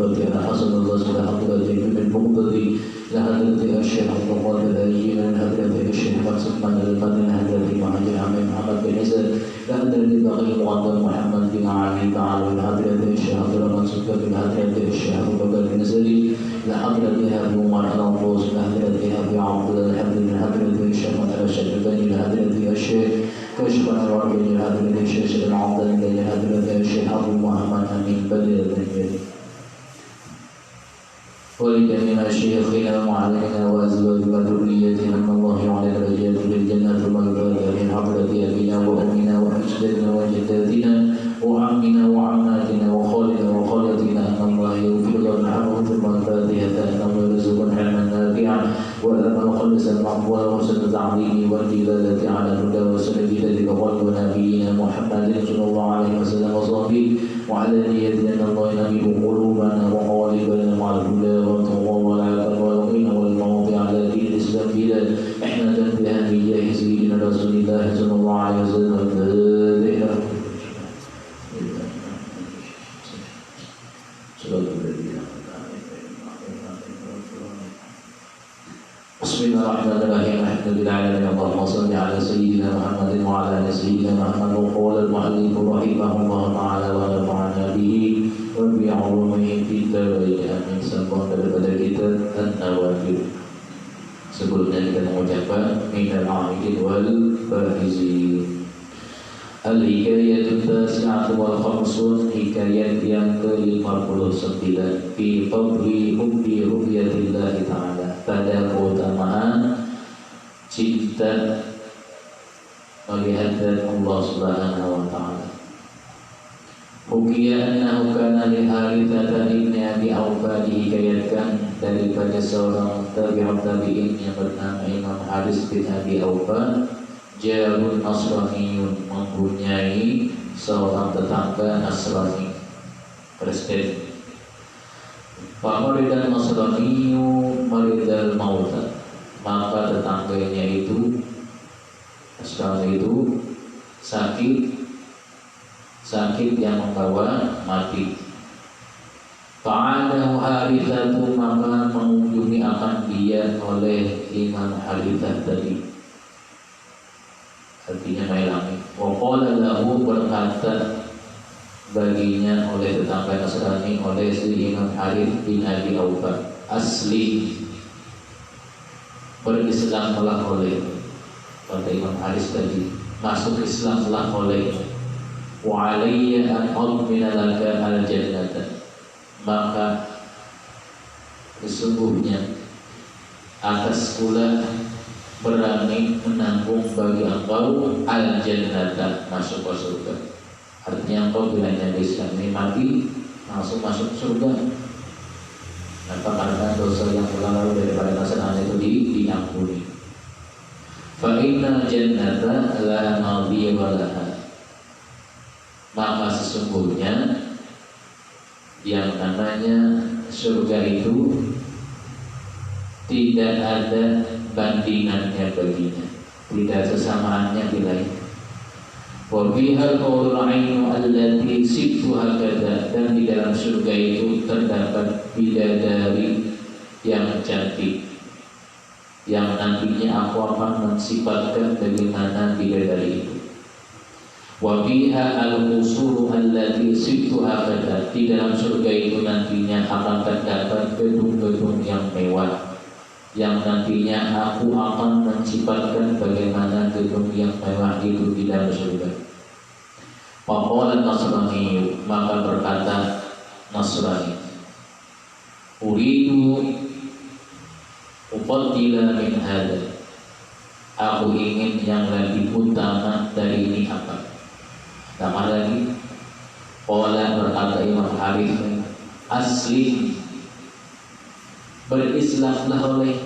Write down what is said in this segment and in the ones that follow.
التي أنا حسن الرسول حضرة من بغضة لحضرة الشيخ عبد القادر الأيوبي من حضرة الشيخ حسن من القدر حضرة مهاجر عمي محمد بن عزت لحضرة بقي معظم محمد بن علي تعالى من حضرة الشيخ عبد المنصور من حضرة الشيخ أبو بكر بن زيد لحضرة أبي عمر الأنفوس لحضرة أبي عبد الله الحمد من حضرة الشيخ محمد الشيباني لحضرة الشيخ كشف الأنوار بن حضرة الشيخ العبد من حضرة الشيخ أبو محمد أمين بدر بن ولجميع شيخنا ومعلمنا وأزواجنا وذريتنا من الله على درجات في الجنة والبركة من حضرة أبينا وأمنا وأجدادنا وجداتنا وعمنا وعماتنا وخالنا وخالتنا أن الله يغفر لنا ثم الفاتحة أن الله يرزقنا علما نافعا وألما خلصا مقبولا وحسن التعليم والدلالة على الهدى وسنة ذلك ونبينا محمد صلى الله عليه وسلم وصحبه وعلى نية أن الله ينبه قلوبنا وقوالبنا مع الهدى والتقوى والعفاف والغنى والموت على دين الإسلام بلا إحنة بها بجاه سيدنا رسول الله صلى الله عليه وسلم بسم الله الرحمن الرحيم الحمد لله اللهم صل على سيدنا محمد وعلى ال سيدنا محمد وقال المؤلف رحمه الله تعالى ونفعنا به وبعلومه في الدارين amin. Sambung daripada kita An-Nawafil. Sebelumnya kita mengucapkan minal aidin wal faizin. Al-Hikayat Tasi'at wal Khamsun, hikayat yang ke-59 fi fadli hubbi ru'yatillah ta'ala, pada keutamaan cinta melihat Allah Subhanahu wa ta'ala. Hukiya annahu kana li Harithah ibn Abi Awfa, dihikayatkan daripada seorang tabi'in yang bernama Imam Harith bin Abi Awfa, jarun Nasraniyun, mempunyai seorang tetangga Nasrani, Kristen. Famaridan Nasraniyu maridal mauta, maka tetangganya itu Nasrani itu sakit yang membawa mati. Fa'adahu Harithatu, maka mengunjungi akan dia oleh Imam Harithah tadi, artinya mailangi. Waqala lahu, berkata baginya oleh tetangga Nasrani, oleh si Imam Harith bin Abi Awfa, asli, berislamlah oleh, kata Imam Harith tadi, masuk Islamlah oleh. Wa alayya an admina laka al-jannata, maka sesungguhnya atas pula berani menanggung bagi engkau al-jannata, masuk ke surga. Artinya engkau bila nyari Islam ini mati langsung masuk surga. Maka karena dosa yang telah lalu daripada Nasrani itu diampuni. Fa inna jannata la nadhiya laha, maka sesungguhnya yang namanya surga itu tidak ada bandingannya baginya, tidak sesamaannya bila itu. Wa bihal qaulul ainu allati sibtu hakada, dan di dalam surga itu terdapat bidadari yang cantik, yang nantinya aku akan mensifatkan bagaimana bidadari itu. Wa biha al-qusuru allati sibtu hakada, di dalam surga itu nantinya akan terdapat gedung-gedung yang mewah, yang nantinya aku akan menciptakan bagaimana gedung yang mewah itu di dalam surga. Faqala Nasrani, maka berkata Nasrani, uridu ufaddila min hada, aku ingin yang lebih utama dari ini apa? Tambah lagi, qala, berkata Imam Harith, asli, berislamlah oleh.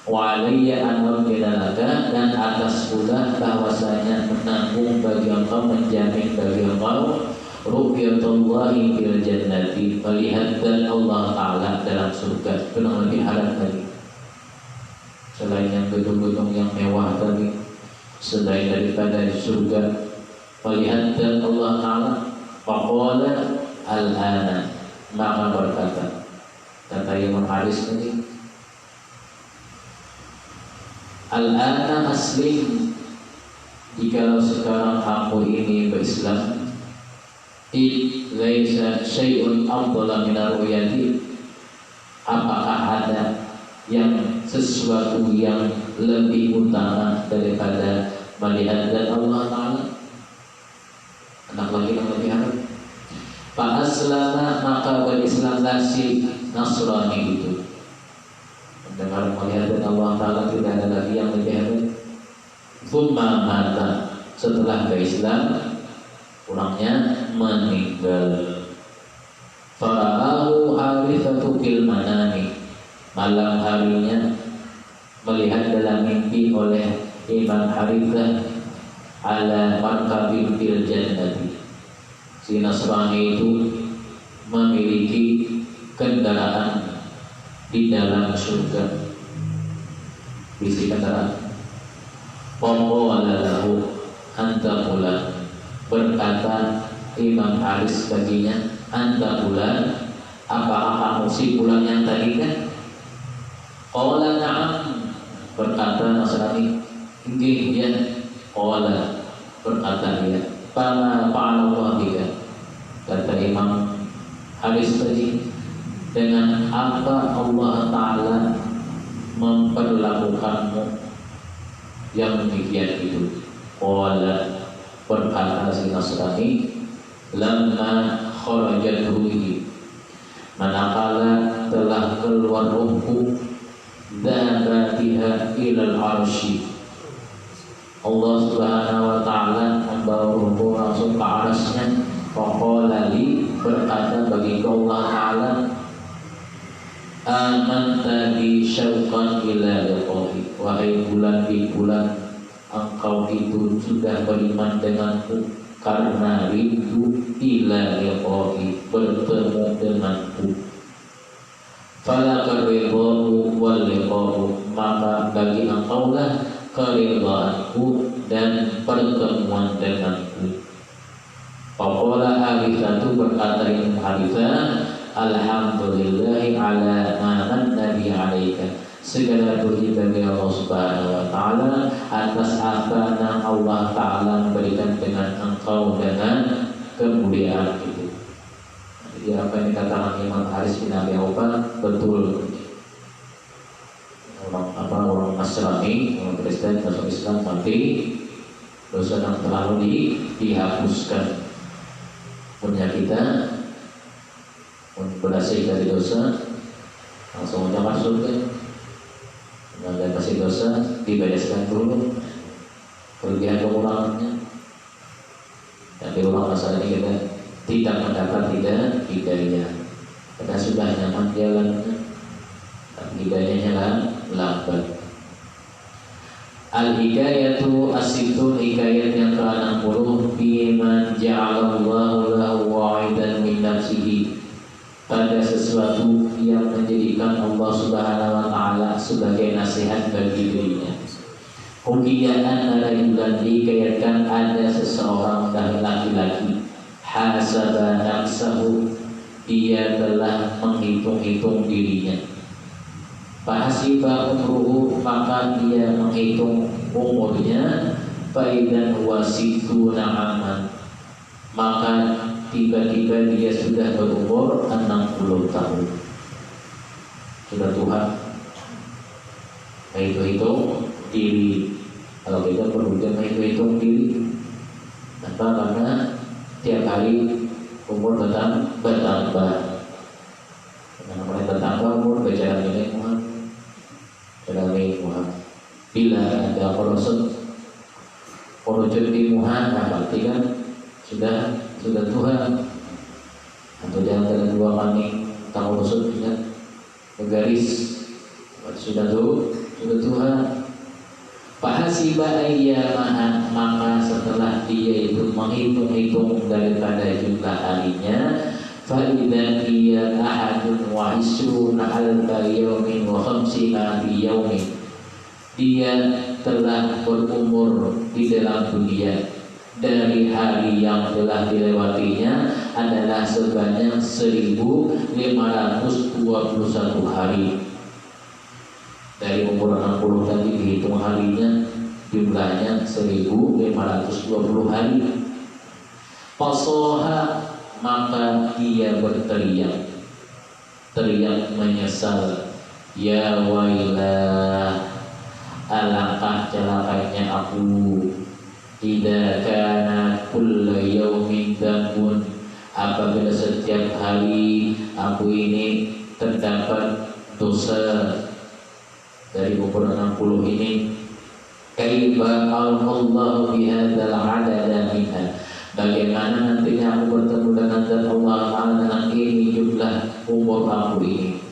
Wa alayya an laka, dan atas pula bahwasanya menanggung bagi engkau, menjamin bagi engkau ru'yatullahi fil jannati, melihat Allah Ta'ala dalam surga. Itu yang lebih halal tadi, selain yang gedung-gedung yang mewah tadi, selain daripada surga, melihat Allah Ta'ala. Faqala al-ana, maka berkata, kata Imam Haris tadi, al-ana aslim, jikalau sekarang aku ini berislam, laisa syai'un afdala min ar-ru'yati, apakah ada yang sesuatu yang lebih utama daripada melihat dan Allah Ta'ala? Anak lagi yang lebih harap Pak aslama, maka berislamlah si Nasrani itu. Mendengar melihat dan Allah Ta'ala, tidak ada lagi yang lebih harap. Thumma mata, setelah berislam orangnya meninggal. Fara'ahu Harithatu fil manami, malam harinya melihat dalam mimpi oleh Imam Harithah ala markabin fil jannati, si Nasrani itu memiliki kendaraan di dalam surga. Bisi kendaraan. Qala lahu anta fulan, berkata Imam Haris baginya, anta fulan, apakah kamu si fulan yang tadi kan? Qala na'am, berkata Nasrani, nggih ya. Qala, berkata dia, fama fa'alallahu bika, kata Imam Haris tadi, dengan apa Allah Ta'ala memperlakukanmu yang demikian itu? Qala, berkata si Nasrani, lamma kharajat ruhi, manakala telah keluar ruhku, dhaba biha ilal arsy, Allah Subhanahu wa Ta'ala membawa ruhku langsung ke arasnya. Faqala li, berkata bagi Allah Ta'ala, amanta bi syauqan ila liqa'i, wahai bulan di bulan, engkau itu sudah beriman denganku karena rindu ila liqa'i, bertemu denganku. Fala karidhahu wal liqa'u, maka bagi engkau lah keridhaanku dan pertemuan denganku. Faqala Harithatu, berkata Imam Harithah, alhamdulillahi ala ma manna bi alaika, segala puji bagi Allah Subhanahu wa Ta'ala atas apa yang Allah Ta'ala memberikan dengan engkau dengan kemuliaan itu. Jadi apa yang dikatakan Imam Haris bin Abi Aufa betul. Orang Nasrani, orang Kristen, masuk Islam mati, dosa yang terlalu dihapuskan. Punya kita berhasil dari dosa, langsung aja masuk ke. Nggak kasih dosa, dibereskan dulu kelebihan kekurangannya. Tapi orang masalah ini kita tidak mendapat hidayah, karena sudah nyaman jalannya, tapi hidayahnya lambat. Al-hikayatu as-sittun, hikayat yang ke-60, biman ja'alallahu lahu wa'idan min nafsihi, pada sesuatu yang menjadikan Allah Subhanahu wa Ta'ala sebagai nasihat bagi dirinya. Hukiyaan rajulan, dikayatkan ada seseorang dan laki-laki, hasaba nafsahu, dia telah menghitung-hitung dirinya. Fahasiba umruhu, maka dia menghitung umurnya, faidan huwa sittuna aman, maka tiba-tiba dia sudah berumur 60 tahun. Sudah tua. Hitung diri. Kalau kita perlu hitung diri. Kenapa? Karena tiap hari umur bertambah. Karena mulai bertambah umur, bicara nilai Muhammad. Bila ada korojot di Muhammad, berarti kan sudah Tuhan. Atau di antara dua kami tahu maksud tidak garis, sudah Tuhan. Fahasiba ayyamaha, maka setelah dia itu menghitung-hitung daripada jumlah harinya, faidan hiya ahadun wa isruna alfa yawmin wa khamsina fi yawmin, dia telah berumur di dalam dunia dari hari yang telah dilewatinya adalah sebanyak 1521 hari. Dari umur 60 tadi dihitung harinya, jumlahnya 1520 hari. Fasoha, maka dia berteriak, teriak menyesal, ya wailah, alangkah celakanya aku, idza kana kullu yaumin dambun, apabila setiap hari aku ini terdapat dosa. Dari umur 60 ini, kaifa alqallahu bihadzal adada minha, bagaimana nantinya aku bertemu dengan zat Allah Ta'ala dengan ini jumlah umur aku ini,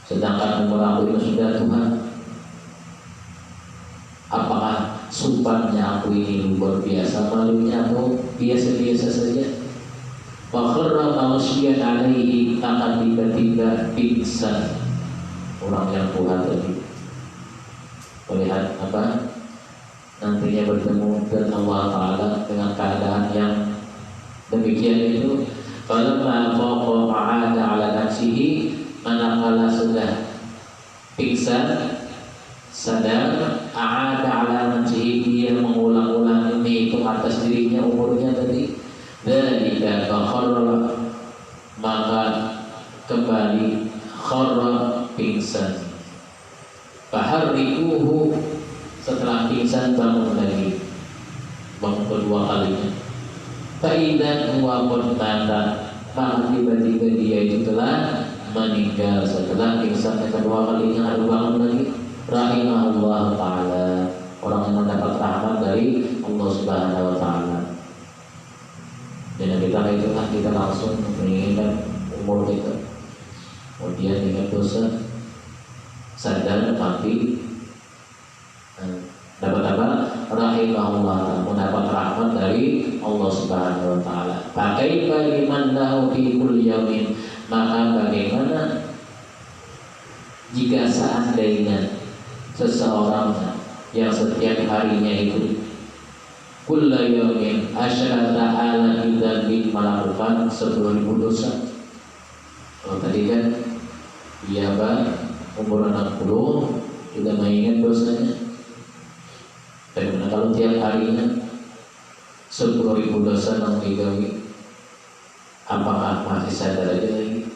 sedangkan umur aku ini sudah Tuhan. Apakah sumpahnya aku ini luar biasa, malunya aku biasa-biasa saja? Wa kharra maghsyiyan alaihi, akan tiba-tiba pingsan orang yang Tuhan tadi. Melihat apa? Nantinya bertemu dengan Allah Ta'ala dengan keadaan yang demikian itu. Falamma faqa ma'ada ala nafsihi, manakala sudah pingsan, sadar, a'ada ala nafsihi, dia mengulang-ulang ini itu atas dirinya umurnya tadi. Dzalika fakharra, maka kembali kharra, pingsan. Faharrikuhu, setelah pingsan bangun lagi, bangun kedua kalinya. Faidan huwa qad mata, maka tiba-tiba dia itu telah meninggal. Setelah pingsan kedua kalinya lalu bangun lagi. Rahimahullah Ta'ala, orang yang mendapat rahmat dari Allah Subhanahu Wa Ta'ala. Dan kita itulah kita langsung menginginkan umur kita, kemudian ingat dosa, sadar mati, dapat apa? Rahimahullah, mendapat rahmat dari Allah Subhanahu Wa Ta'ala. Pakai liman lahu fi kulli yaumin, maka bagaimana jika seandainya seseorang yang setiap harinya itu kulla yaumin asyarata ala dzambin, melakukan 10.000 dosa. Kalau tadi kan dia umur 60 sudah mengingat dosanya. Bagaimana kalau tiap harinya 10.000 dosa yang digawi? Apakah masih sadar aja lagi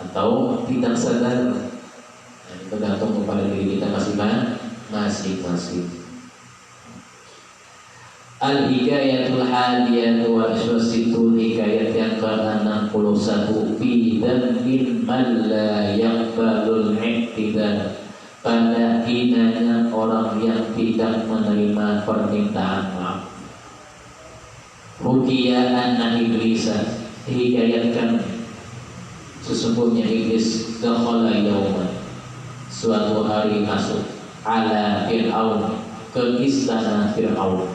atau tidak sadar? Nah, itu tergantung kepada diri kita masing-masing. Al-Hikayatul Hadiyatu wa Iswasitun, hikayat yang ke-61, fi dhanbin man la yaqbalul i'tidal, pada hinanya orang yang tidak menerima permintaan maaf. Rukiya anna iblisa, hikayatkan sesungguhnya iblis dakhala yauman, suatu hari masuk, ala Fir'aun, ke istana Fir'aun.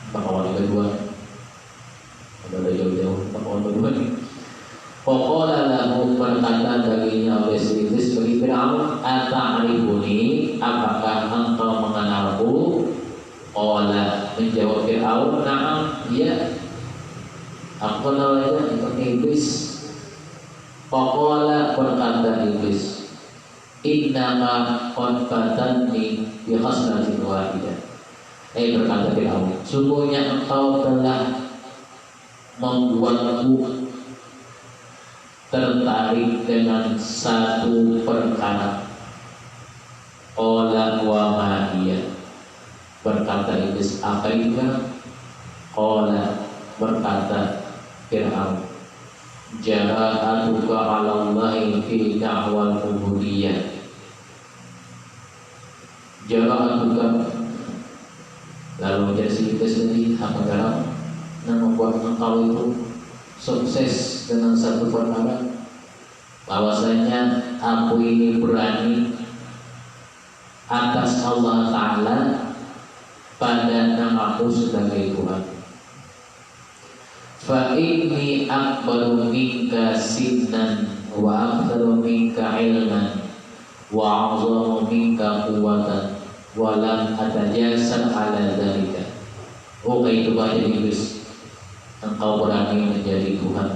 Pakawan kedua, ada jauh-jauh pakawan kedua nih. Pokoknya lahu, berkata baginya oleh iblis bagi Fir'aun, ata'rifuni, apakah engkau mengenalku? Qala, menjawab Fir'aun, na'am, iya, aku kenal aja, itu iblis. Pokoknya berkata iblis, innama qad fatanni bi khaslatin wahidah. Berkata Fir'aun, sungguhnya engkau telah membuatku tertarik dengan satu perkara. Qala wa ma hiya, berkata iblis, apa itu? Qala, berkata Fir'aun, jara'atuka 'ala Allahi fi da'wal ubudiyah. Jara'atuka, lalu menjadi iblis lagi, apa garam yang membuat engkau itu sukses dengan satu perkara, bahwasanya aku ini berani atas Allah Ta'ala pada namaku sebagai Tuhan. Fa inni akbaru minka sinnan wa aktsaru minka ilman wa a'zamu minka quwwatan walam atajasal ala dzalika. Oh, itu banyak iblis. engkau berani menjadi Tuhan.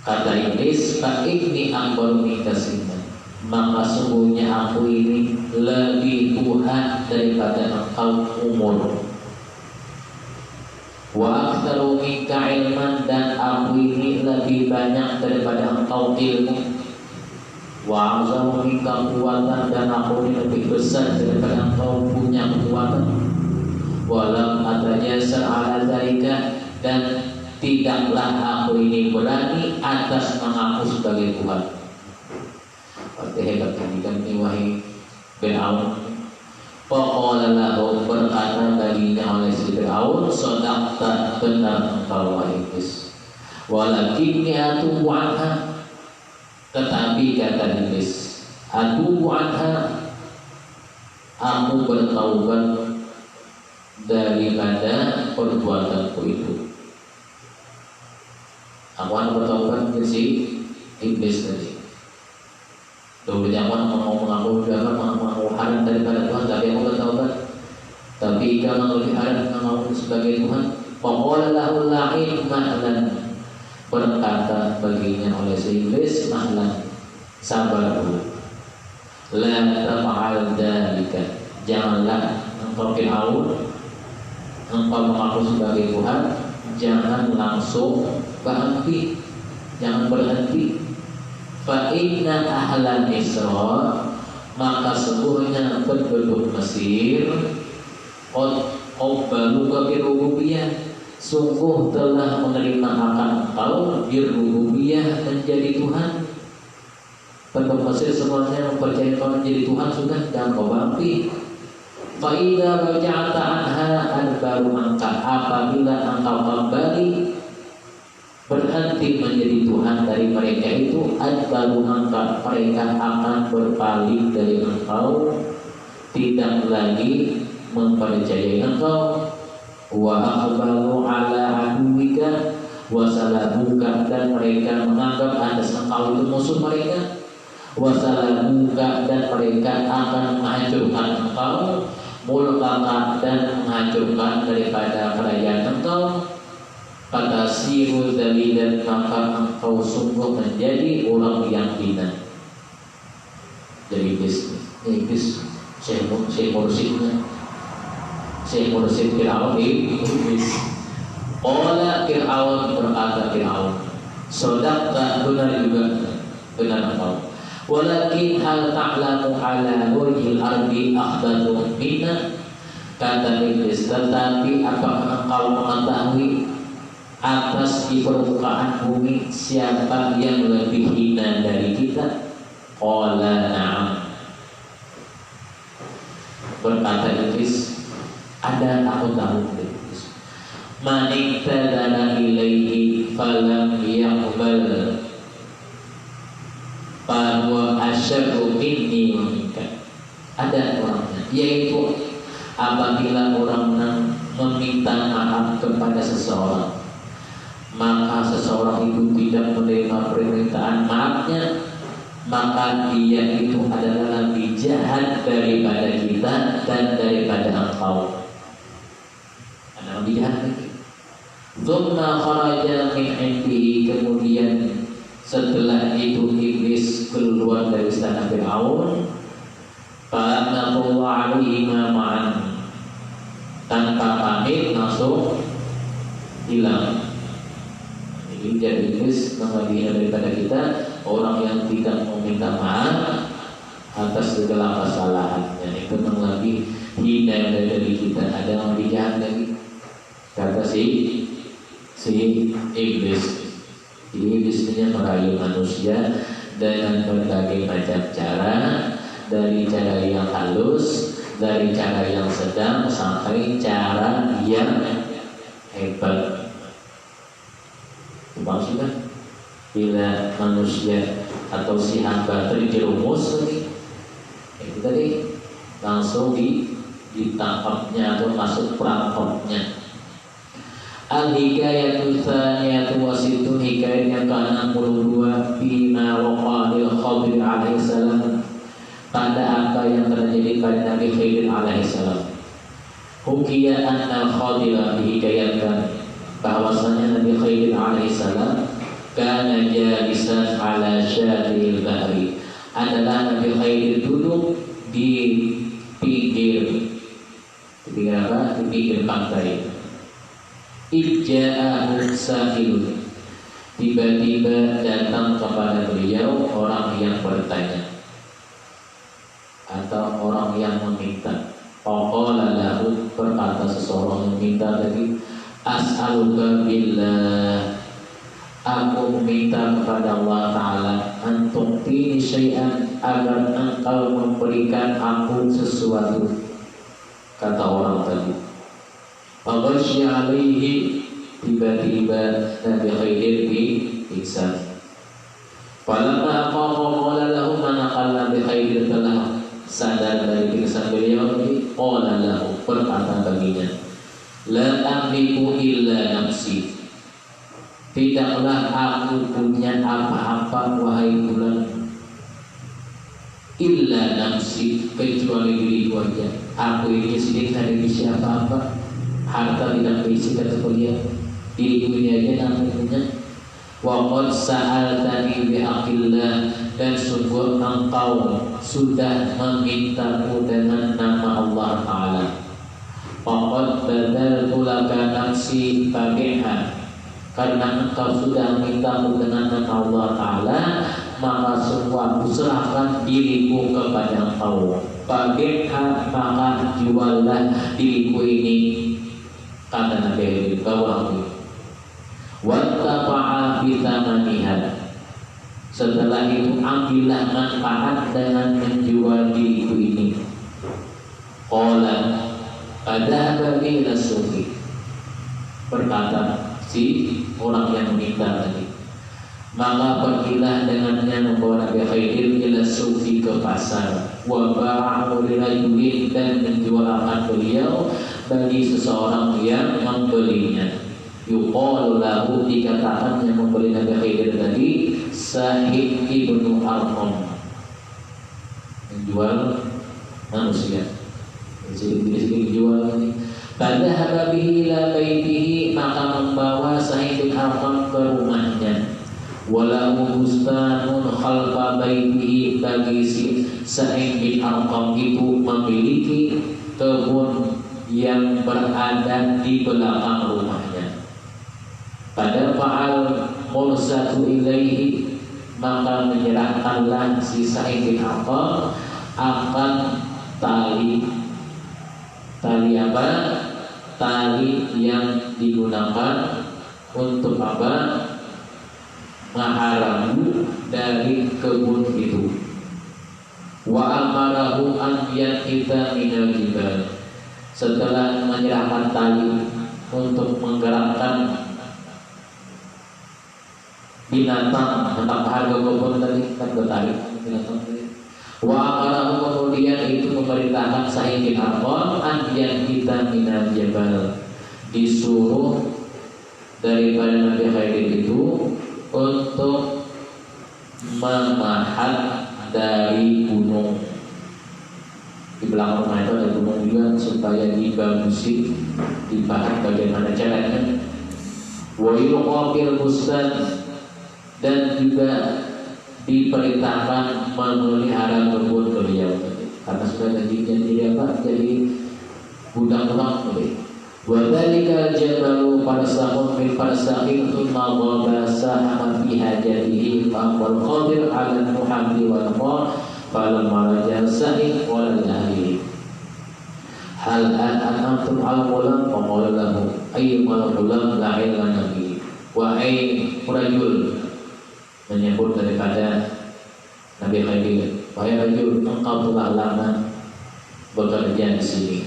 Kata iblis, fa inni akbaru minka sinnan, maka sungguhnya aku ini lebih Tuhan daripada engkau umur. Wa aktsaru minka ilman, dan aku ini lebih banyak daripada engkau ilmu. Wa azamu minka kuwatan, dan aku ini lebih besar daripada engkau punya kekuatan. Walam atajasar ala zalika, dan tidaklah aku ini berani atas mengaku sebagai Tuhan. Pasti hebat pendidikan ini wahai Fir'aun. Faqala lahu, berkata baginya oleh si Fir'aun, sadaqta, benar engkau wahai iblis. Walakinni atubu anha, tetapi kata iblis, atubu anha, aku bertaubat daripada perbuatanku itu. Aku akan bertaubat ke si iblis tadi. Dulu jangan mau mengaku juga mengaku haram daripada Tuhan, tapi aku bertaubat. Tapi kalau lebih haram mengaku sebagai Tuhan. Faqala lahu la'in mahlan, berkata baginya oleh si iblis, mahlan, sabar dulu. La taf'al dzalika, janganlah engkau Fir'aun, engkau mengaku sebagai Tuhan, jangan langsung berhenti, jangan berhenti. Fa inna ahlan Misra, maka sesungguhnya penduduk Mesir, qabbalu birububiyah, sungguh telah menerima akan engkau birububiyah, menjadi Tuhan. Penduduk Mesir semuanya mempercayai engkau menjadi Tuhan, sudah jangan kau berhenti. Fa idza raja'ta anha adbaru anka, apabila engkau kembali berhenti menjadi Tuhan dari mereka itu, adbaru angka, mereka akan berpaling dari engkau, tidak lagi mempercayai engkau. Wa akhbaru ala aduwika wa salabuka, dan mereka menganggap atas engkau itu musuh mereka. Wa salabuka, dan mereka akan menghancurkan engkau. Mulkaka, dan menghancurkan daripada kerajaan engkau. Kata siru dalilan, maka engkau sungguh menjadi orang yang hina. Jadi iblis Syekh Mursyidnya, Syekh Mursyid Fir'aun iblis. Qala Fir'aun, berkata Fir'aun, sadaqta, benar juga, benar engkau. Walakin hal ta'lamu ala wajhil ardi akhbatu minna, kata iblis, tetapi apakah engkau mengetahui atas di permukaan bumi siapa yang lebih hina dari kita? Qala na'am, berkata iblis, ada, aku tahu. Man iktadana ilaihi falam yaqbal bahwa asyarru minni wa minka. Ada orangnya, yaitu apabila orang meminta maaf kepada seseorang, maka seseorang itu tidak menerima permintaan maafnya, maka dia itu adalah lebih jahat daripada kita dan daripada engkau. Ada lebih jahat lagi. Tsumma kharaja min indihi, kemudian setelah itu iblis keluar dari istana Fir'aun. Fa'anahu alaihi ma'an, tanpa pamit langsung hilang. Jadi iblis mengambil daripada kita orang yang tidak meminta maaf atas segala kesalahannya, itu lebih hina dari kita. Ada yang lebih jahat lagi, kata si iblis. Jadi iblisnya merayu manusia dengan berbagai macam cara, dari cara yang halus, dari cara yang sedang, sampai cara yang hebat. Maksudnya bila manusia atau si hamba terjerumus itu tadi langsung ditangkapnya atau masuk perangkapnya. Al-hikayatu tsaniyatu wasitun, hikayat yang ke-62 bima waqa'il Khadir alaihi salam, pada apa yang terjadi pada Nabi Khidir alaihi salam. Hukiya anna Khadir, dihikayatkan bahwasanya Nabi Khidir alaihissalam kana jalisan ala syaril bahri, adalah Nabi Khidir duduk di pinggir apa? Di pinggir pantai. Ijja'ahu sa'ilun, tiba-tiba datang kepada beliau orang yang bertanya atau orang yang meminta. Faqala lahu, berkata seseorang yang minta tadi, as'aluka billah, aku meminta kepada Allah Ta'ala untuk tini syai'an, agar engkau memberikan aku sesuatu, kata orang tadi. Faghasya alaihi, tiba-tiba Nabi Khidir diiksa. Falamma qala lahu, manakala Nabi Khidir telah sadar dari pingsan beliau ini, qala lahu, berkata baginya, la amliku illa nafsi, tidaklah aku punya apa-apa wahai bulan, illa nafsi, kecuali diriku aja. Aku ini sendiri tidak berisi apa-apa, harta tidak berisi, kata beliau, diriku ini aja namanya. Wa qad sa'altani bi'aqillah, dan sungguh engkau sudah memintaku dengan nama Allah Ta'ala. Faqad badaltu laka nafsi fabiha, karena engkau sudah mintaku dengan nama Allah Ta'ala, maka semua aku serahkan diriku kepada engkau. Fabiha, maka juallah diriku ini, kata Nabi Khidir. Wattaba'a bithamaniha, setelah itu ambillah manfaat dengan menjual diriku ini. Qala qadhaba ila sufi, berkata si orang yang meminta tadi, maka pergilah dengannya membawa Nabi Khidir ila sufi, ke pasar. Wa ba'ahu lirajulin, dan menjualkan beliau bagi seseorang yang membelinya. Yuqalu lahu, dikatakan yang membeli Nabi Khidir tadi Sahib ibnu Arqam, menjual manusia. Jadi dijual ini. Pada hababihi ila baitihi, maka membawa Sahib bin Arqam ke rumahnya. Walahu bustanun khalfa baitihi, bagi si Sahib bin Arqam itu memiliki kebun yang berada di belakang rumahnya. Pada fa'al mursatu ilaihi, maka menyerahkanlah si Sa'id bin Arqam akan tali apa? Tali yang digunakan untuk apa? Maharamu dari kebun itu. Wa amarahu an yakhidha minal jibal, setelah menyerahkan tali untuk menggerakkan binatang, tentang harga kebun tadi kan bertarik binatang tadi. Wa amarahu, kemudian itu memerintahkan Sa'id bin Arqam an yakhidha minal jabal, disuruh daripada Nabi Khidir itu untuk memahat dari gunung. Di belakang rumah itu ada gunung juga, supaya dibagusi, dipahat bagaimana caranya. Wa yuqabil bustan, dan juga diperintahkan memelihara kebun beliau, karena sudah jadi apa? Jadi budak-budak beliau. Wa dzalika jabalu farsahun min farsahin thumma ghabasa ama fi hajatihi fa wal qadir ala muhamdi wal qar falamma raja sa'id wal ahli hal antum al mulam fa qala lahu ayyul mulam la ilma nabi wa ay rajul, menyebut daripada Nabi Khidir, wahai rajul, engkau telah lama bekerja di sini,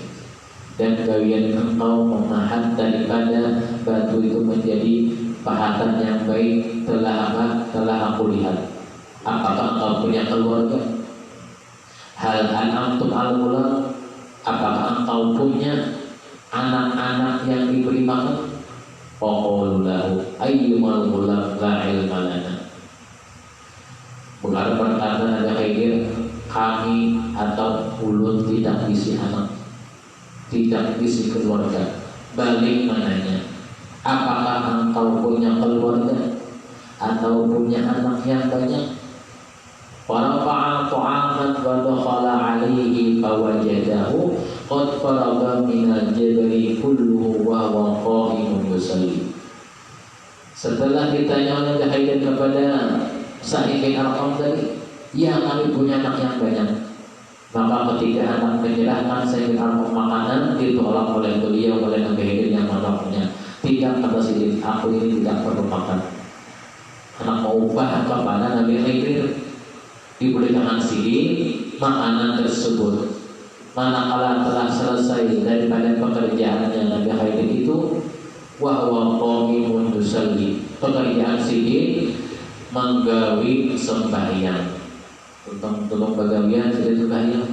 dan kalian engkau memahat daripada batu itu menjadi pahatan yang baik, telah aku lihat. Apakah engkau punya keluarga? Hal an'amtum al-mulam, apakah engkau punya anak-anak yang diberi makan? Faqulu lahu ayyumal mulam la ilma lana, berkata Nabi Khidir, kami atau ulun tidak isi anak, tidak isi keluarga. Balik mananya, Apakah engkau punya keluarga atau punya anak yang banyak? Farafa'a ta'aman wa dakhala 'alaihi fawajadahu qad faraga minal jabali kulluhu wa huwa qa'imun yusalli. Setelah ditanya oleh Haidan kepada Sa'id bin Arqam tadi, ya kami punya anak yang banyak. Maka ketika anak menyerahkan Sa'id bin Arqam makanan, ditolak oleh beliau oleh Nabi Haidan yang menolaknya. Tidak, kata Sidin, aku ini tidak perlu makan. Anak mau upah kepada Nabi Haidan, diberi tangan Sidin makanan tersebut. Manakala telah selesai daripada pekerjaannya Nabi Haidan itu, wahwa qa'imun yusalli, pekerjaan Sidin menggawi sembahyang. Tolong bagawian sudah sembahyang.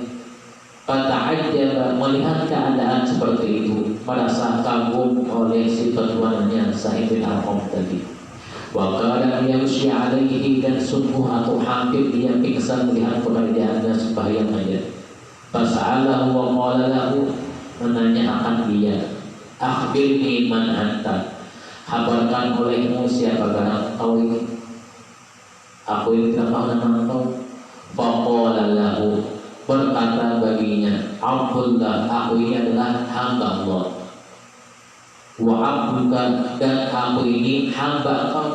Fata'ajjaba, melihat keadaan seperti itu, merasa kagum oleh si ketuannya Sa'id bin Arqam tadi. Wa qala yamshi 'alaihi, dan sungguh atau hampir dia pingsan melihat pekerjaannya sembahyang aja. Fas'alahu wa qala lahu, menanya akan dia, akhbirni man anta, habarkan olehmu siapakah engkau ini? Aku ini tidak tahu nama engkau. Faqala lahu, berkata baginya, Abdullah, aku ini adalah hamba Allah. Wa abduka, dan aku ini hamba engkau,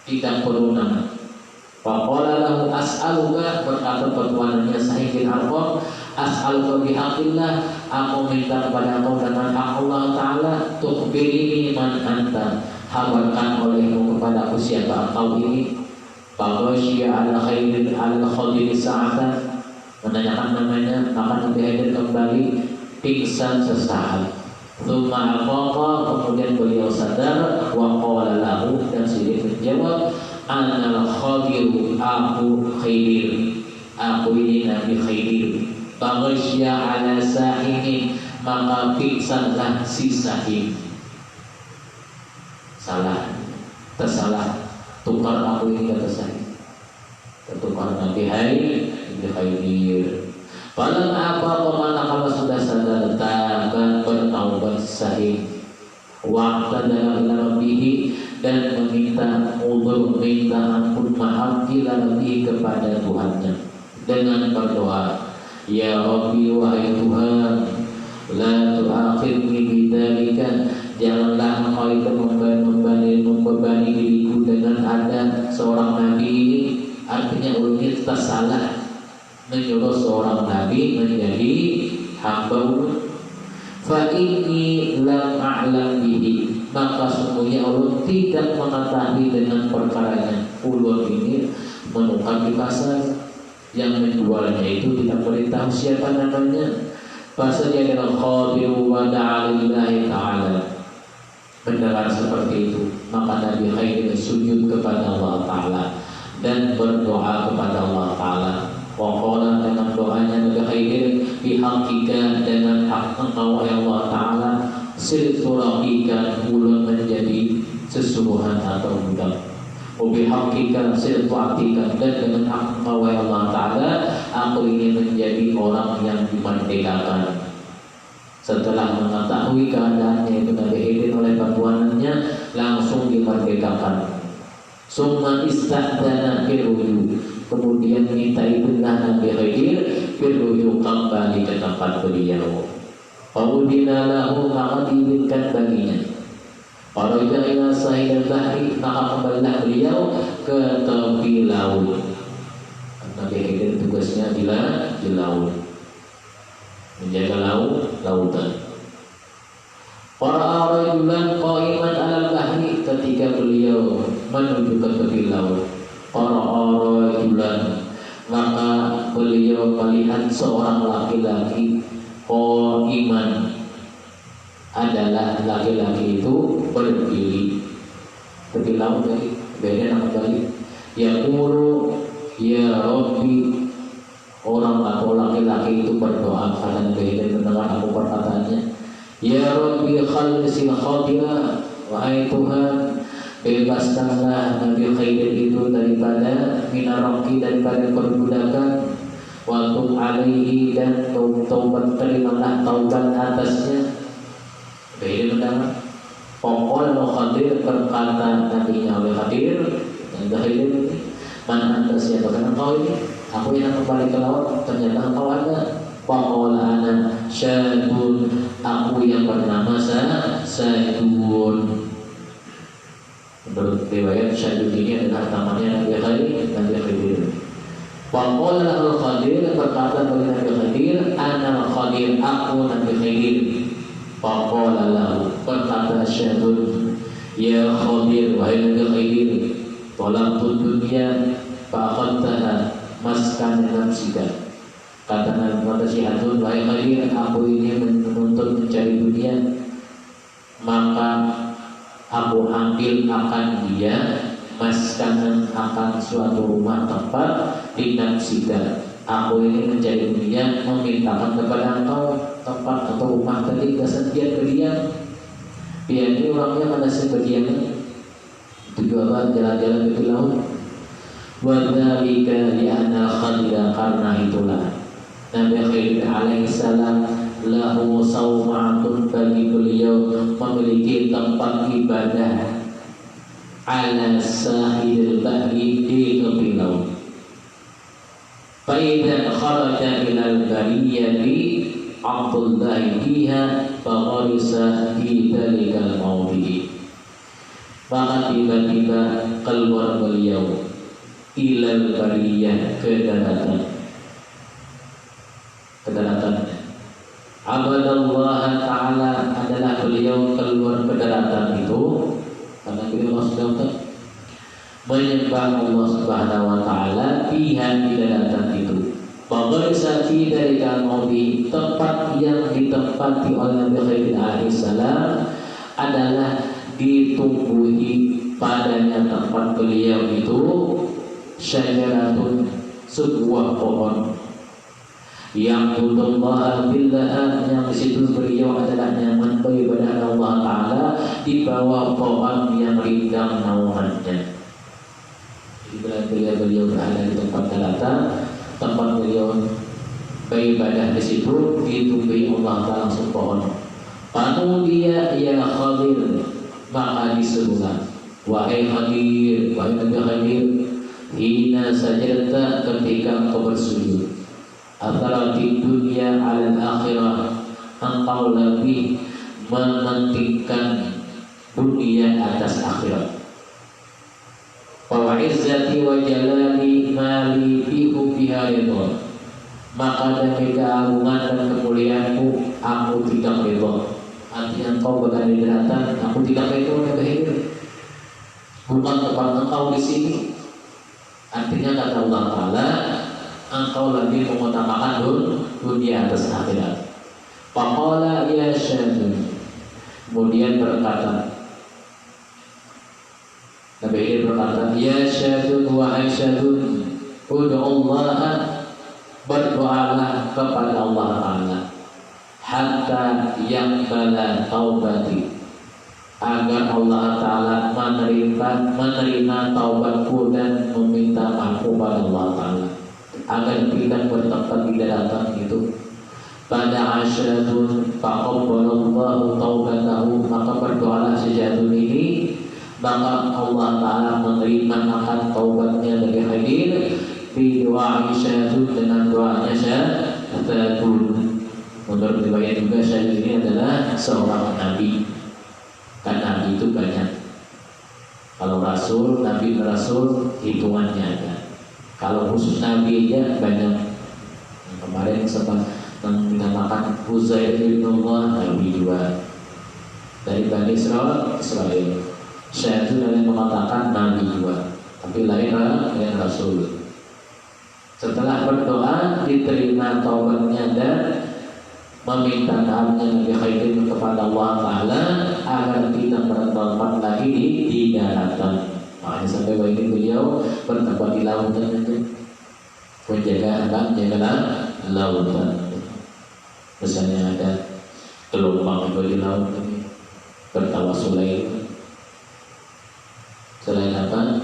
tidak perlu nama. Faqala lahu as'aluka, berkata pertuanannya Sa'id bin Arqam, as'aluka bihaqqillah, aku minta kepada engkau dengan hak Allah Ta'ala, tukhbirini man anta, habarkan olehmu kepada aku siapa engkau ini. Faqashiya ala khairin ala khadir sa'atan, menanyakan namanya, maka Nabi Haidan kembali pingsan sesaat. Tsumma afaqa, kemudian beliau sadar. Wa qala lahu, dan Sidin menjawab, anal khadiru, aku Khidir, aku ini Nabi Khidir. Faqashiya ala sahimin, maka pingsanlah si Sahim. Salah, tersalah, tukar aku ini, kata saya. Ketukar Nabi Khidir. Falam apa kemana kalau sudah sadar, tabat, bertaubat Sahih. Wa'ta dalam Rabbihi, dan meminta uzur, minta ampun, maaf ila Rabbihi, kepada Tuhannya, dengan berdoa, ya Rabbi, wahai Tuhan, la tu'akhirni bidzalika, janganlah engkau itu membebani diriku dengan ada seorang nabi ini. Artinya ulil salah menyuruh seorang nabi menjadi hamba. Fa inni lam a'lam bihi, maka sungguhnya Allah tidak mengetahui dengan perkaranya. Ulul ini menukar di pasar, yang menjualnya itu tidak beritahu siapa namanya. Fasajadal khadiru wa da'a lillahi ta'ala. Mendengar seperti itu, maka Nabi Khidir sujud kepada Allah Ta'ala dan berdoa kepada Allah Ta'ala. Waqala, dengan doanya Nabi Khidir, bihaqqika, dengan hak engkau ya Allah Ta'ala, silturaqika, ulun menjadi sesuruhan atau budak. Bihaqqika siltu'atika, dan dengan hak engkau ya Allah Ta'ala, aku ini menjadi orang yang dimerdekakan. Setelah mengetahui keadaannya itu Nabi Khidir oleh perbuatannya, langsung dimerdekakan. Summa ista'dana birruju, kemudian minta ibunlah Nabi Khidir birruju, kembali ke tempat beliau. Fa'udina lahu, maka diizinkan baginya. Faraja ila sahil bahri, maka kembalilah beliau ke tepi laut. Nabi Khidir tugasnya di laut, menjaga lautan. Para rajulan qa'iman 'alal bahri, ketika beliau menuju ke tepi laut. Para rajulan, maka beliau melihat seorang laki-laki qa'iman, adalah laki-laki itu berdiri. Tepi laut tadi beda nama balik. Yaqulu ya Rabbi, orang atau laki-laki itu berdoa karena Nabi mendengar aku perkataannya, ya Rabbi khalisil khadira, wahai Tuhan, bebaskanlah Nabi Khidir itu daripada minaraki, daripada perbudakan, wa tub alaihi, dan taubat, terimalah taubat atasnya. Khidir mendengar, Pokoknya Khadir berkata nabinya oleh Khadir, Khadir, mana anda siapa kan engkau ini? Aku yang kembali ke laut, ternyata engkau ada. Pokoknya anak syadun, aku yang bernama Syadun. Menurut riwayat Syadun ini adalah namanya Nabi Khadir. Pokoknya Khadir berkata kepada Nabi Khadir, Ana Khadir, aku Nabi Khadir. Faqala lahu, berkata Syadun, ya Khadir, wahai Nabi Khadir, talabtu dunya faqadtaha maskan nafsika. Kata Syadun, wahai Khadir, aku ini menuntut mencari dunia, maka aku ambil akan dia maskan, akan suatu rumah tempat di nafsika. Aku ini mencari dunia, memintakan kepada engkau tempat atau rumah tadi kesediaan berdiam. Dia ini orangnya mana sih berdiamnya? Tujuan jalan-jalan ke laut. Wadzalika li'anna Khadir, karena itulah Nabi Khadir alaihissalam lahu sawma'atun, bagi beliau memiliki tempat ibadah ala sahilil bahri, di tepi laut. Faidan kharaja ilal bariyati Abdullah fiha fagharisa fi dalikal mawdi. Maka tiba-tiba keluar beliau ilal bariyah, ke daratan. Abadallah Ta'ala adalah beliau keluar ke daratan itu karena beliau sudah menyembah Allah Subhanahu wa Ta'ala fiha, di daratan itu. Bagharisa fi dalikal mawdi, tempat yang ditempati oleh Nabi Khadir alaihissalam adalah ditumbuhi padanya tempat beliau itu syajaratun, sebuah pohon, yang Allah billah, yang di situ beliau adalah nyaman beribadah Allah Ta'ala di bawah pohon yang rindang naungannya. Bila beliau berada di tempat daratan, tempat beliau beribadah di situ ditumbuhi Allah Ta'ala langsung pohon. Panudia ya Khadir, maka disuruhlah, wahai Khadir, wahai Nabi Khadir, hina sajadta, ketika engkau bersujud, atharati dunia ala akhirah, engkau lebih mementingkan dunia atas akhirat. Wa izzati wa jalali mali fi hubbiha ridha, maka demi keagungan dan kemuliaanmu aku tidak ridha. Artinya engkau berada di daratan, aku tidak ridha ya Khadir, bukan tempat engkau di sini. Artinya kata Allah Ta'ala, engkau lebih mengutamakan dunia atas akhirat. Faqala ya Syadun, kemudian berkata Nabi ini berkata, ya Syadun, wahai Syadun, ud'ullaha, berdoalah kepada Allah Ta'ala, hatta yaqbala taubati, agar Allah Ta'ala menerima taubatku dan meminta maaf pada Allah Ta'ala, agar tidak bertempat di daratan itu. Pada Syadun faqabbalallahu taubatahu, maka berdoalah Syadun ini, maka Allah Ta'ala menerima akan taubatnya dari Khadir di doa Syadun, dengan doanya Syadun. Menurut riwayat juga Syadun ini adalah seorang nabi. Kan nabi itu banyak. Kalau rasul, nabi dan rasul hitungannya ada. Kalau khusus nabi aja banyak. Kemarin sempat dinamakan Uzair bin Allah, nabi juga dari Bani Israel. Syadun yang mengatakan nabi juga, tapi lain rasul. Setelah berdoa diterima taubatnya dan meminta maafnya Nabi Khadir kepada Allah Ta'ala agar tidak bertempat lagi di daratan. Makanya sampai begini beliau bertempat di lautan itu, menjaga lautan. Misalnya ada gelombang di laut, bertawasul itu. Selain apa?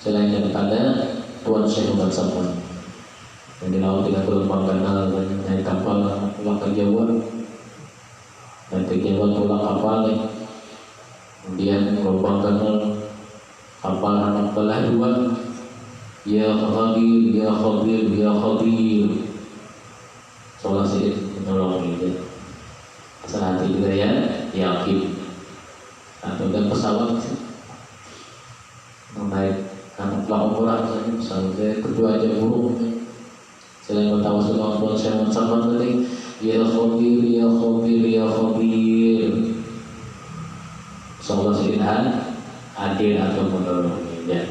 Selain daripada Tuan Syekh Umar Safwan yang di laut tidak gelombang kanal dan naik kapal pulang ke Jawa, dan ke Jawa pulang kapal kemudian gelombang kenal kapal anak belah dua, ya khabir, ya khabir, ya khabir. Soalnya sedikit menolong itu. Asal hati kita ya yakin. Atau dan pesawat naik anak pelakon orang saja, misalnya saya kedua aja burung. Selain bertawasul dengan Allah, saya mengucapkan tadi, ya khabir, ya khabir, ya khabir. Soalnya sedikit adil atau menolong ya.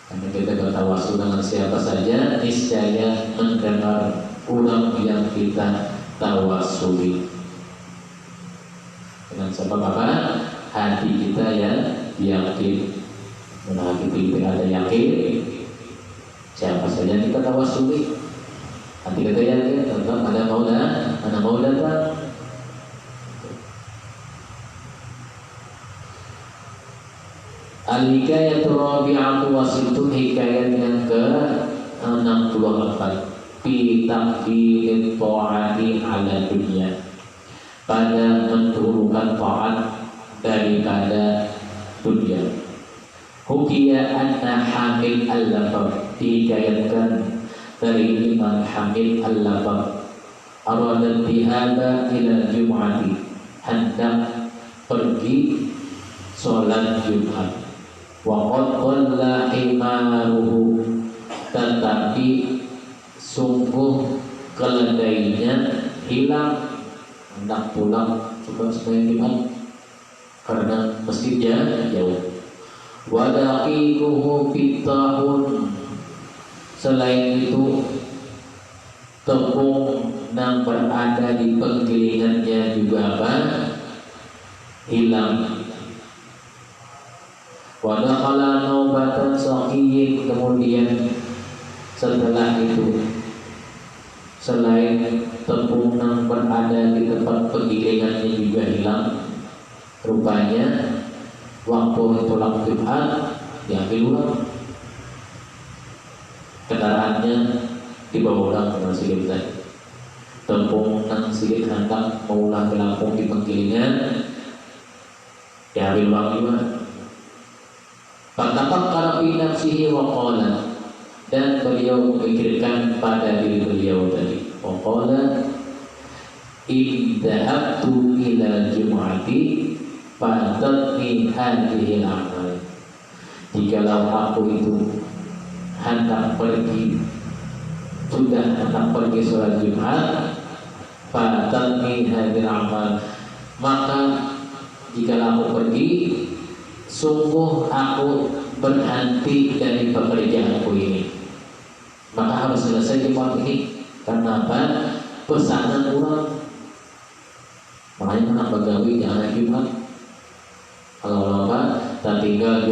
Karena kita bertawasul dengan siapa saja, niscaya mendengar orang yang kita tawasuli. Dengan sebab apa? Hati kita ya yakin. Mana hati kita ada yakin, siapa saja kita tawasuli. Hati kita yakin tentang ada mau datang. Al-hikayatul rabi'atu wasitun, hikayat yang ke-64 fi taqdirin ta'ati ala dunia, pada menturunkan ta'at daripada dunia. Hukiya anna Hamid al-Lafaz, dihikayatkan dari Imam Hamid al-Lafaz, aradat bihada ila Jum'ati, hendak pergi sholat Jumat. Wa qad dhalla himaruhu, tetapi sungguh keledainya hilang, hendak pulang coba sembahyang Jumat karena masjidnya jauh. Wa daqiquhu fitahun, selain itu tepung yang berada di penggilingannya juga apa? Hilang. Wa dakhala naubatan saqiyin, kemudian setelah itu selain tepung yang berada di tempat penggilingannya juga hilang, rupanya waktu pulang Jumat diambil ulang, kendaraannya dibawa ulang ke masjid tadi. Tepung yang sedikit hendak mengulang ke Lampung di penggilingan diambil ulang juga. Fatafakkara fi nafsihi wa qala, dan beliau memikirkan pada diri beliau tadi. Wa qala in dhahabtu ila jum'ati fatatni hadhihi al-amal, jikalau aku itu hendak pergi, sudah hendak pergi sholat Jumat, fatatni hadhihi al-amal, maka jikalau aku pergi, sungguh aku berhenti dari pekerjaanku ini. Maka harus selesai Jumat ini. Karena apa? Pesanan orang. Makanya kenapa gawi jangan Jumat. Kalau apa? Tak tinggal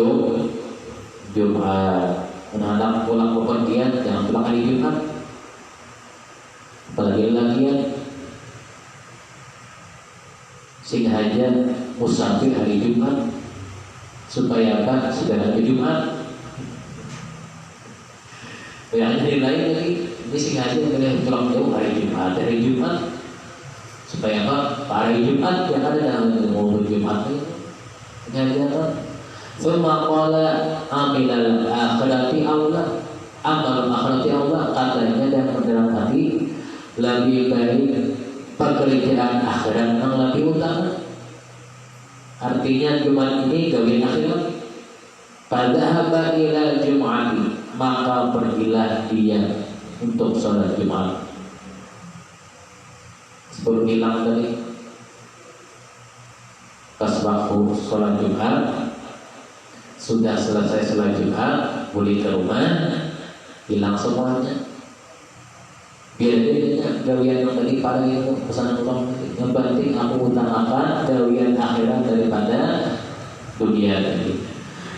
Jumat. Menghadap pulang pepergian, jangan pulang hari Jumat. Apalagi lagian sing haja musafir hari Jumat, supaya apa? Segera ke Jumat. Yang hari lain lagi, ini sengaja boleh pulang jauh hari Jumat, supaya apa? Hari Jumat yang ada dalam mobil Jumat itu. Sengaja apa? Suma qala amilal akhirati Allah, amal akhirati Allah, katanya dan dalam hati lebih baik pekerjaan akhirat yang lebih utama. Artinya Jumat ini gawe akhirat. Fadhahaba ila Jum'ati, maka pergilah dia untuk sholat Jumat. Sebelum hilang tadi, pas waktu sholat Jumat, sudah selesai sholat Jumat, boleh ke rumah, hilang semuanya. Biar dia gawian yang tadi pada itu pesanan ulang tadi. Yang penting aku utamakan gawian akhirat daripada dunia tadi.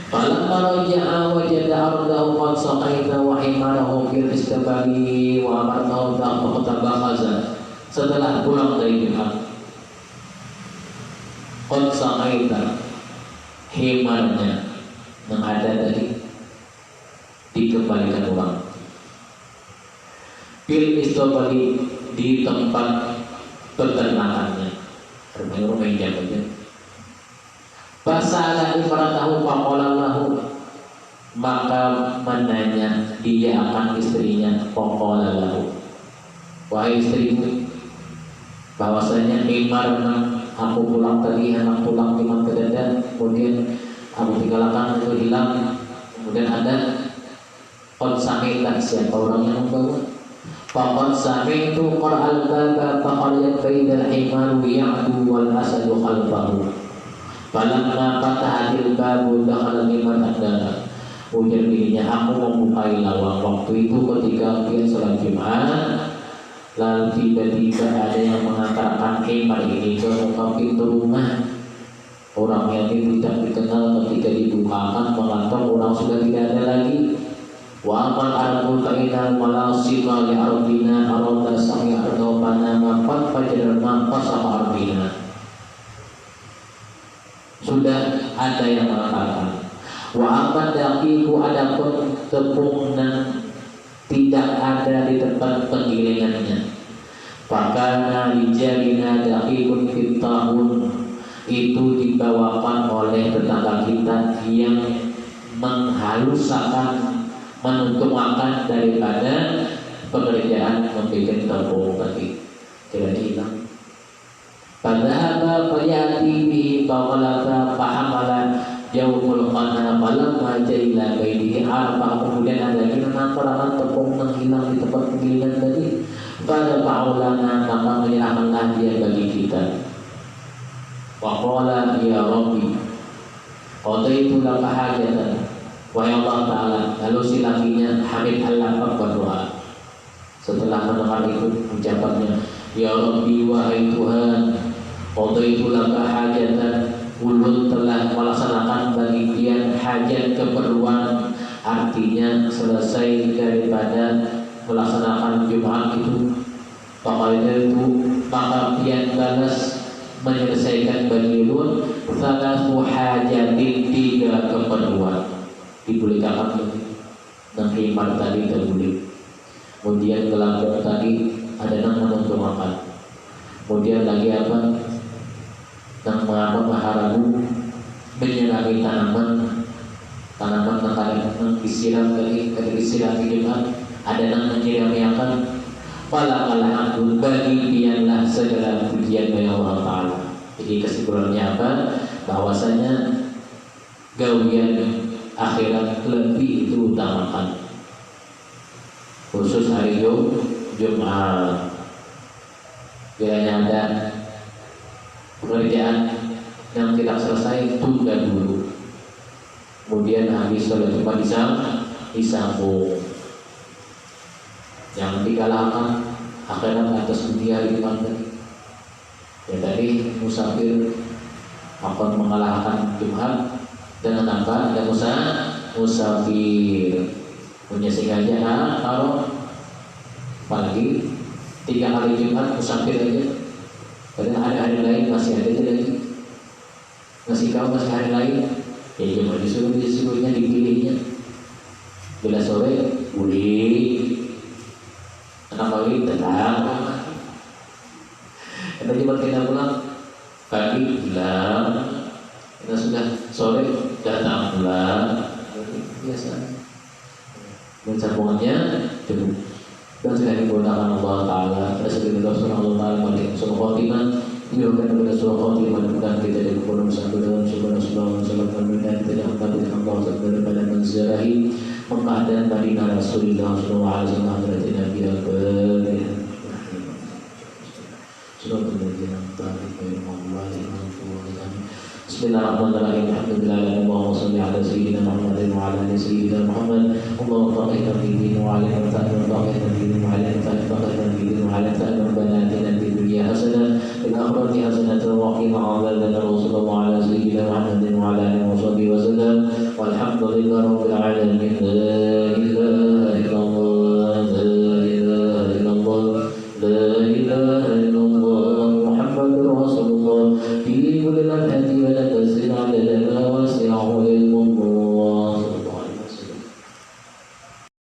Falamma raja'a wajada ardahu qad saqaita wa himarahu fil istabali wa amarnahu ta'tabakhaza. Setelah pulang dari Jumat, qad saqaita, himarnya yang ada tadi dikembalikan ulang. Fil istabali, di tempat peternakannya. Bermain jam aja. Fasala imratahu faqala lahu, maka menanya dia akan istrinya, faqala lahu, wahai istriku, bahwasanya Imar, aku pulang tadi, anak pulang cuma ke dada, kemudian aku tinggalkan itu hilang, kemudian ada qad sami'ta, siapa orang yang membawa? Faqad sami'tu qara'al baba faqaryat bainal himar ya'du wal asadu khalfahu falamma fatahatil babu dakhala liman adana. Ujar dirinya, aku membukai lawang waktu itu ketika dia sholat Jumat, lalu tiba-tiba ada yang mengatakan himar ini ke muka pintu rumah. Orang yang tidak dikenal ketika dibukakan mengantar orang sudah tidak ada lagi. Wa amal arabul kainal malasima li arbina arada sami ardobana mafat fajar mafasah arbina. Sudah ada yang mengatakan wa amal daqiqu, adapun tepung dan tidak ada di tempat penggilingannya. Fakana lijalina daqiqun fit tahun, itu dibawakan oleh tetangga kita yang menghaluskan, menuntungakan daripada pekerjaan membuat tepung tadi. Tidak hilang. Padahal fayati bihi fawalata fahamala jawful qana falamma jaila baitihi arfa. Kemudian ada lagi mengantarkan tepung yang hilang di tempat penggilingan tadi. Pada faulana, maka menyerahkanlah dia bagi kita. Wa qala ya Rabbi qadaitu laka hajatan, wahai Allah Ta'ala. Lalu si lakinya hamid Allah berdoa. Setelah mendengar itu ucapannya, ya Rabbi, wahai Tuhan, qadaitu laka hajatan, ulun telah melaksanakan bagian hajat keperluan. Artinya selesai daripada melaksanakan Jumat itu. Maka pian balas menyelesaikan bagi ulun salasu hajatin, 3 keperluan. Dibulikakan dan himar tadi terbulik. Kemudian gelambung tadi ada yang menuntungakan. Kemudian lagi apa? Yang mengapa maharabu menyirami tanaman yang disiram tadi, disiram Jumat. Ada yang menyirami akan Fala hamdu, bagi pianlah segala pujian bagi Allah Ta'ala. Jadi kesimpulannya apa? Bahwasanya gawian akhirat lebih diutamakan, khusus hari Jumat. Bila ada pekerjaan yang tidak selesai, tunda dulu. Kemudian habis sholat Jumat disambung. Yang dikalahkan akhirat atas dunia di depan tadi. Ya tadi musafir akan mengalahkan Jumat dengan apa? Ada musafir punya sengaja kalau apalagi 3 kali Jumat musafir aja. Padahal ada hari lain masih ada lagi. Masih hari lain. Ya cuma disuruhnya dipilihnya. Bila sore boleh. Kenapa ini tetap? Kita coba kita pulang pagi hilang, kita sudah sore datang pulang, biasa. Dan sambungannya cukup. Dan sudah digunakan Allah Taala. Rasulullah Sallallahu Alaihi Wasallam dilakukan kepada surah Khotimah, dan kita dikumpulkan bersama dalam surah Sallallahu dan kita dapat Allah daripada manzarahi Mekah dan Madinah Rasulullah Sallallahu Alaihi Wasallam. Hadrat Nabi al-Fatihah. Bismillahirrahmanirrahim. Alhamdulillah, Allahumma shalli ala sayyidina Muhammad wa ala ali sayyidina Muhammad. Allahumma faqihna fid din wa 'allimna ta'wil, faqihna fid din wa 'allimna ta'wil, faqihna fid din wa 'allimna ta'wil, rabbana atina fid dunya hasanah wa fil akhirati hasanah wa qina 'adzabannar. Sallallahu ala sayyidina Muhammad wa ala alihi wa sahbihi wa sallam. Walhamdulillahi rabbil alamin.